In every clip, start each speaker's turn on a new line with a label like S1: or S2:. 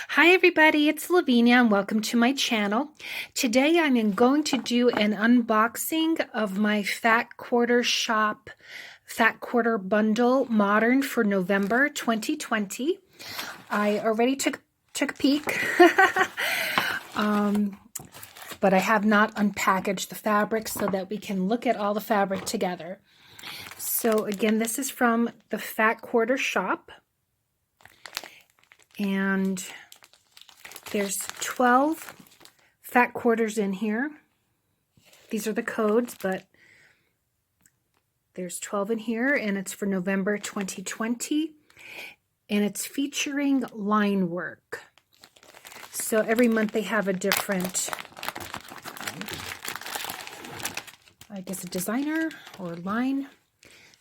S1: Hi everybody, it's Lavinia and welcome to my channel. Today I'm going to do an unboxing of my Fat Quarter Shop Fat Quarter Bundle Modern for November 2020. I already took a peek, but I have not unpackaged the fabric so that we can look at all the fabric together. So again, this is from the Fat Quarter Shop. And there's 12 fat quarters in here. These are the codes, but there's 12 in here, and it's for November 2020, and it's featuring line work. So every month they have a different, I guess, a designer or line.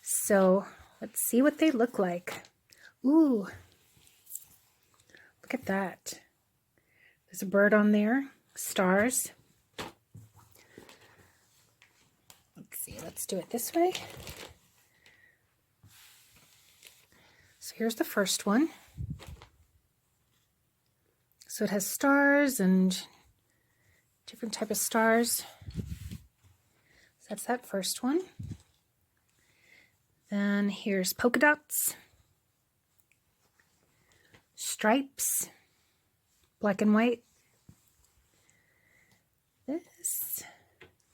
S1: So let's see what they look like. Ooh, look at that. There's a bird on there, stars. Let's see, let's do it this way. So here's the first one. So it has stars and different type of stars. So that's that first one. Then here's polka dots, stripes, black and white. I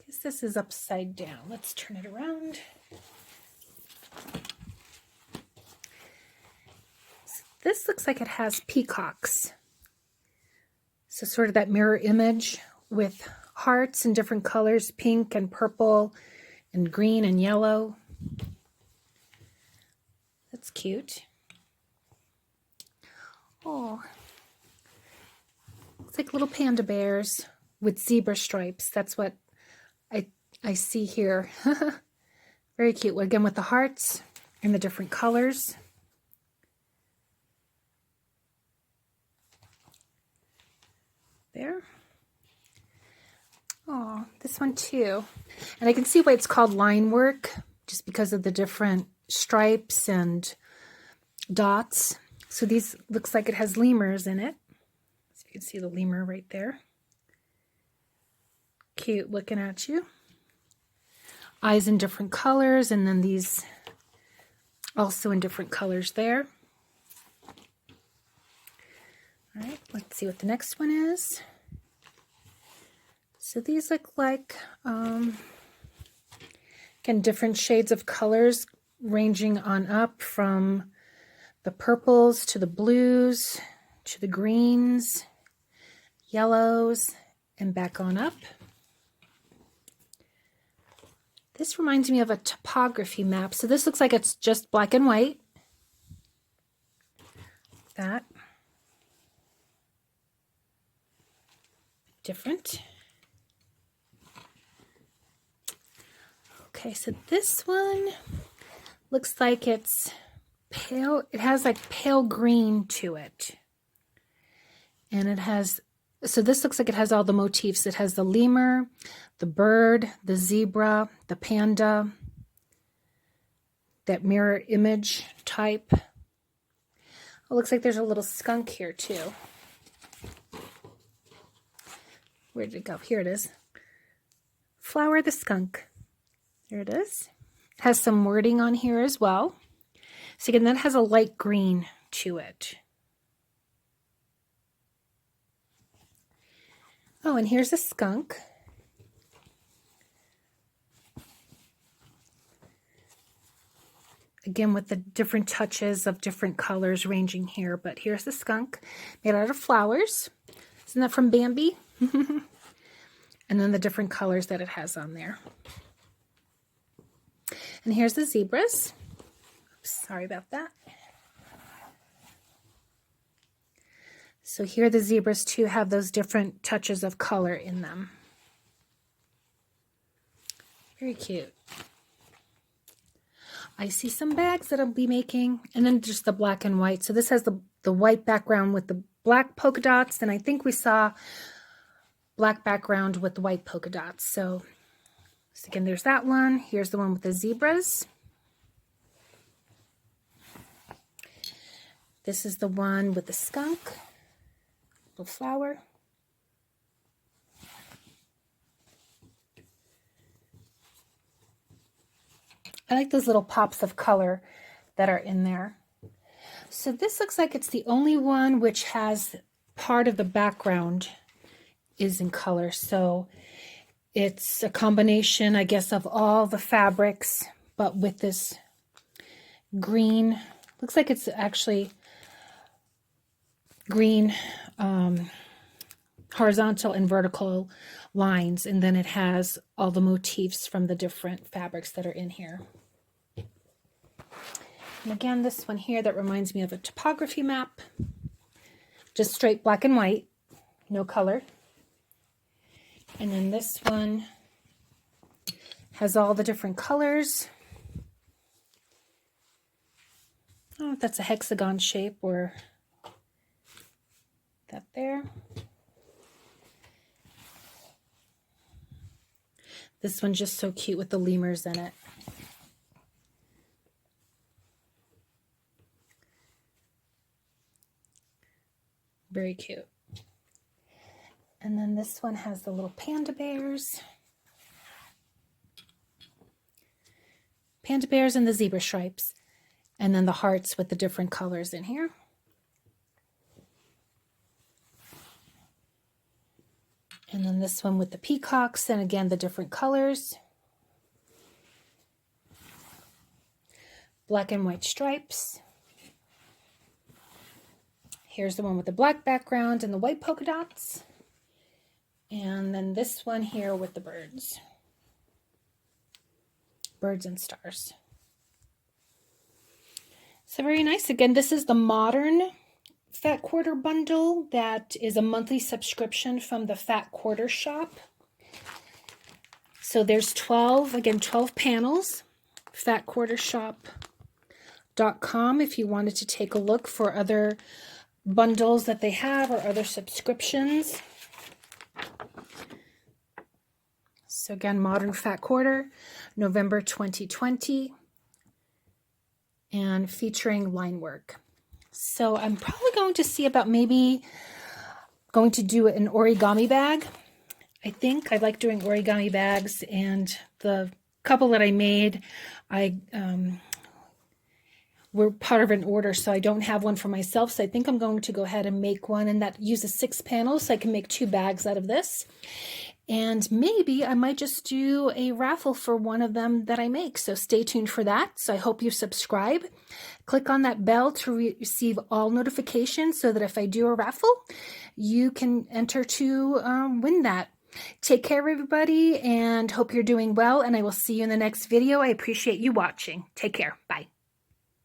S1: guess this is upside down. Let's turn it around. So this looks like it has peacocks. So sort of that mirror image with hearts in different colors, pink and purple and green and yellow. That's cute. Oh, looks like little panda bears with zebra stripes. That's what I see here. Very cute. Again, with the hearts and the different colors. There. Oh, this one too. And I can see why it's called line work, just because of the different stripes and dots. So these looks like it has lemurs in it. So you can see the lemur right there. Cute looking at you. Eyes in different colors, and then these also in different colors there. All right, let's see what the next one is. So these look like, again, different shades of colors ranging on up from the purples to the blues to the greens, yellows, and back on up. This reminds me of a topography map. So this looks like it's just black and white. That. Different. Okay, so this one looks like it's pale. It has like pale green to it. And it has, so this looks like it has all the motifs. It has the lemur, the bird, the zebra, the panda, that mirror image type. It looks like there's a little skunk here too. Where did it go? Here it is. Flower the skunk. There it is. It has some wording on here as well. So again, that has a light green to it. Oh, and here's a skunk. Again, with the different touches of different colors ranging here. But here's the skunk made out of flowers. Isn't that from Bambi? And then the different colors that it has on there. And here's the zebras. Oops, sorry about that. So here the zebras too have those different touches of color in them. Very cute. I see some bags that I'll be making, and then just the black and white. So this has the white background with the black polka dots, and I think we saw black background with the white polka dots. So again, there's that one. Here's the one with the zebras. This is the one with the skunk. little flower. I like those little pops of color that are in there. So this looks like it's the only one which has part of the background is in color. So it's a combination, I guess, of all the fabrics, but with this green. Looks like it's actually green horizontal and vertical lines, and then it has all the motifs from the different fabrics that are in here. And again, this one here that reminds me of a topography map, just straight black and white, no color. And then this one has all the different colors. I don't know if that's a hexagon shape or that there. This one's just so cute with the lemurs in it. Very cute. And then this one has the little panda bears. Panda bears and the zebra stripes. And then the hearts with the different colors in here. And then this one with the peacocks and again the different colors. Black and white stripes. Here's the one with the black background and the white polka dots. And then this one here with the birds. Birds and stars. So very nice. Again, this is the modern Fat Quarter bundle that is a monthly subscription from the Fat Quarter shop. So there's 12 panels. fatquartershop.com if you wanted to take a look for other bundles that they have or other subscriptions. So again, Modern Fat Quarter, November 2020, and featuring line work. So I'm probably going to see about maybe going to do an origami bag. I think I like doing origami bags, and the couple that I made, were part of an order, so I don't have one for myself. So I think I'm going to go ahead and make one, and that uses 6 panels, so I can make 2 bags out of this. And maybe I might just do a raffle for one of them that I make. So stay tuned for that. So I hope you subscribe. Click on that bell to receive all notifications so that if I do a raffle, you can enter to win that. Take care, everybody, and hope you're doing well. And I will see you in the next video. I appreciate you watching. Take care. Bye.